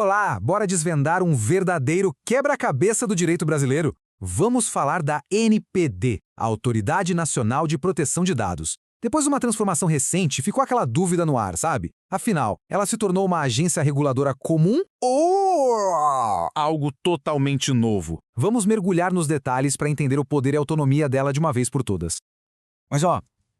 Olá, bora desvendar um verdadeiro quebra-cabeça do direito brasileiro. Vamos falar da NPD, a Autoridade Nacional de Proteção de Dados. Depois de uma transformação recente, ficou aquela dúvida no ar, sabe? Afinal, ela se tornou uma agência reguladora comum ou algo totalmente novo? Vamos mergulhar nos detalhes para entender o poder e a autonomia dela de uma vez por todas. Mas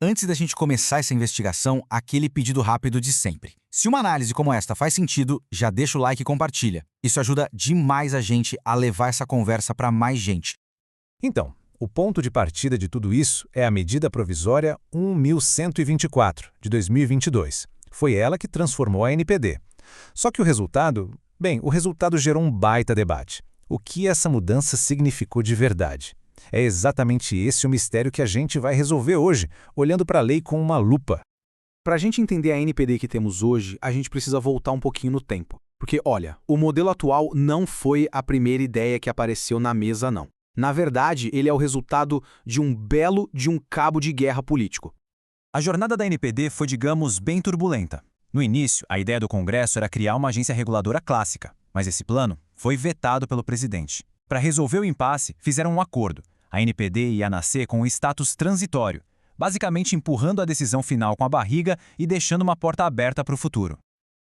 antes da gente começar essa investigação, aquele pedido rápido de sempre. Se uma análise como esta faz sentido, já deixa o like e compartilha. Isso ajuda demais a gente a levar essa conversa para mais gente. Então, o ponto de partida de tudo isso é a medida provisória 1124, de 2022. Foi ela que transformou a NPD. Só que o resultado gerou um baita debate. O que essa mudança significou de verdade? É exatamente esse o mistério que a gente vai resolver hoje, olhando para a lei com uma lupa. Para a gente entender a NPD que temos hoje, a gente precisa voltar um pouquinho no tempo. Porque, olha, o modelo atual não foi a primeira ideia que apareceu na mesa, não. Na verdade, ele é o resultado de um cabo de guerra político. A jornada da NPD foi, digamos, bem turbulenta. No início, a ideia do Congresso era criar uma agência reguladora clássica, mas esse plano foi vetado pelo presidente. Para resolver o impasse, fizeram um acordo. A NPD ia nascer com um status transitório, basicamente empurrando a decisão final com a barriga e deixando uma porta aberta para o futuro.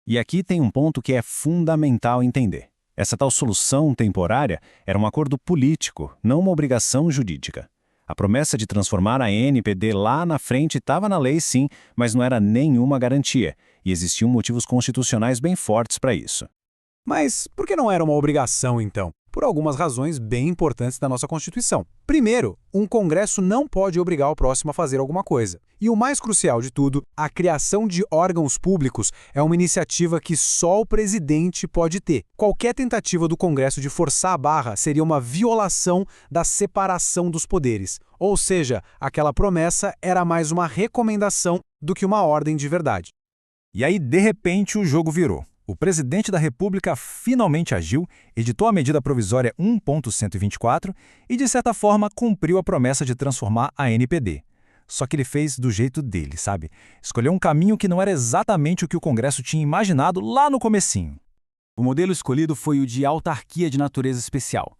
E aqui tem um ponto que é fundamental entender. Essa tal solução temporária era um acordo político, não uma obrigação jurídica. A promessa de transformar a NPD lá na frente estava na lei, sim, mas não era nenhuma garantia, e existiam motivos constitucionais bem fortes para isso. Mas por que não era uma obrigação, então? Por algumas razões bem importantes da nossa Constituição. Primeiro, um Congresso não pode obrigar o próximo a fazer alguma coisa. E o mais crucial de tudo, a criação de órgãos públicos é uma iniciativa que só o presidente pode ter. Qualquer tentativa do Congresso de forçar a barra seria uma violação da separação dos poderes. Ou seja, aquela promessa era mais uma recomendação do que uma ordem de verdade. E aí, de repente, o jogo virou. O presidente da República finalmente agiu, editou a medida provisória 1.124 e, de certa forma, cumpriu a promessa de transformar a NPD. Só que ele fez do jeito dele, sabe? Escolheu um caminho que não era exatamente o que o Congresso tinha imaginado lá no comecinho. O modelo escolhido foi o de autarquia de natureza especial.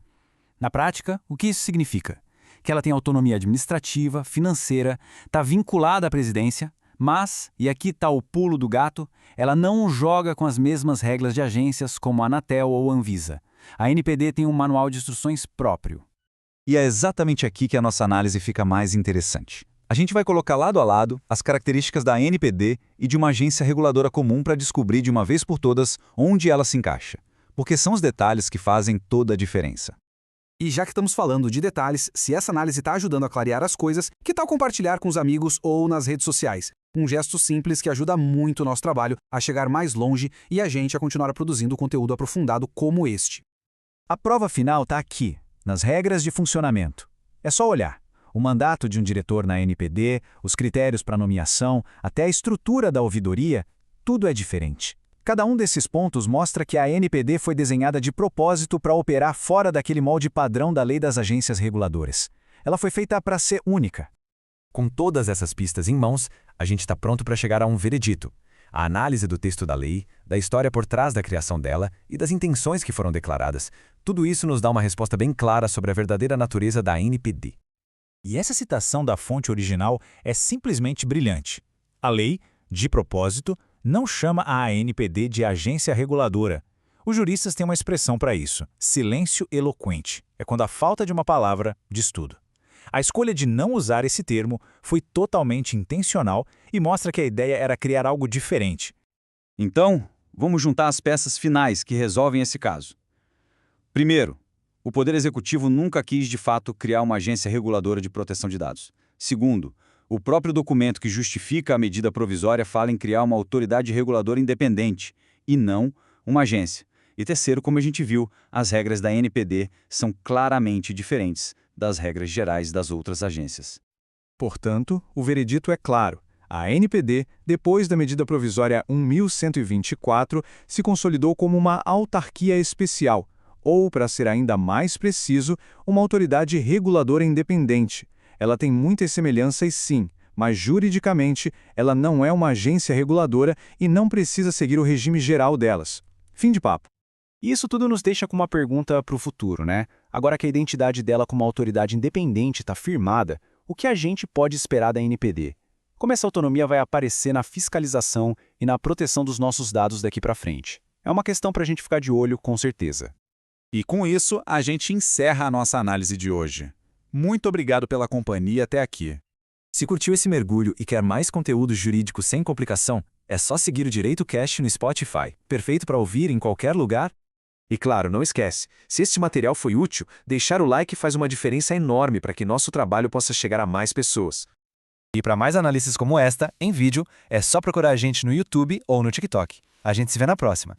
Na prática, o que isso significa? Que ela tem autonomia administrativa, financeira, está vinculada à presidência, mas, e aqui está o pulo do gato, ela não joga com as mesmas regras de agências como a Anatel ou a Anvisa. A NPD tem um manual de instruções próprio. E é exatamente aqui que a nossa análise fica mais interessante. A gente vai colocar lado a lado as características da NPD e de uma agência reguladora comum para descobrir de uma vez por todas onde ela se encaixa. Porque são os detalhes que fazem toda a diferença. E já que estamos falando de detalhes, se essa análise está ajudando a clarear as coisas, que tal compartilhar com os amigos ou nas redes sociais? Um gesto simples que ajuda muito o nosso trabalho a chegar mais longe e a gente a continuar produzindo conteúdo aprofundado como este. A prova final está aqui, nas regras de funcionamento. É só olhar. O mandato de um diretor na NPD, os critérios para nomeação, até a estrutura da ouvidoria, tudo é diferente. Cada um desses pontos mostra que a NPD foi desenhada de propósito para operar fora daquele molde padrão da lei das agências reguladoras. Ela foi feita para ser única. Com todas essas pistas em mãos, a gente está pronto para chegar a um veredito. A análise do texto da lei, da história por trás da criação dela e das intenções que foram declaradas, tudo isso nos dá uma resposta bem clara sobre a verdadeira natureza da NPD. E essa citação da fonte original é simplesmente brilhante. A lei, de propósito, não chama a ANPD de agência reguladora. Os juristas têm uma expressão para isso: silêncio eloquente. É quando a falta de uma palavra diz tudo. A escolha de não usar esse termo foi totalmente intencional e mostra que a ideia era criar algo diferente. Então, vamos juntar as peças finais que resolvem esse caso. Primeiro, o Poder Executivo nunca quis de fato criar uma agência reguladora de proteção de dados. Segundo, o próprio documento que justifica a medida provisória fala em criar uma autoridade reguladora independente, e não uma agência. E terceiro, como a gente viu, as regras da NPD são claramente diferentes das regras gerais das outras agências. Portanto, o veredito é claro. A NPD, depois da medida provisória 1124, se consolidou como uma autarquia especial, ou, para ser ainda mais preciso, uma autoridade reguladora independente. Ela tem muitas semelhanças, sim, mas juridicamente ela não é uma agência reguladora e não precisa seguir o regime geral delas. Fim de papo. E isso tudo nos deixa com uma pergunta para o futuro, né? Agora que a identidade dela como autoridade independente está firmada, o que a gente pode esperar da NPD? Como essa autonomia vai aparecer na fiscalização e na proteção dos nossos dados daqui para frente? É uma questão para a gente ficar de olho, com certeza. E com isso, a gente encerra a nossa análise de hoje. Muito obrigado pela companhia até aqui. Se curtiu esse mergulho e quer mais conteúdo jurídico sem complicação, é só seguir o Direito Cast no Spotify, perfeito para ouvir em qualquer lugar. E claro, não esquece, se este material foi útil, deixar o like faz uma diferença enorme para que nosso trabalho possa chegar a mais pessoas. E para mais análises como esta, em vídeo, é só procurar a gente no YouTube ou no TikTok. A gente se vê na próxima.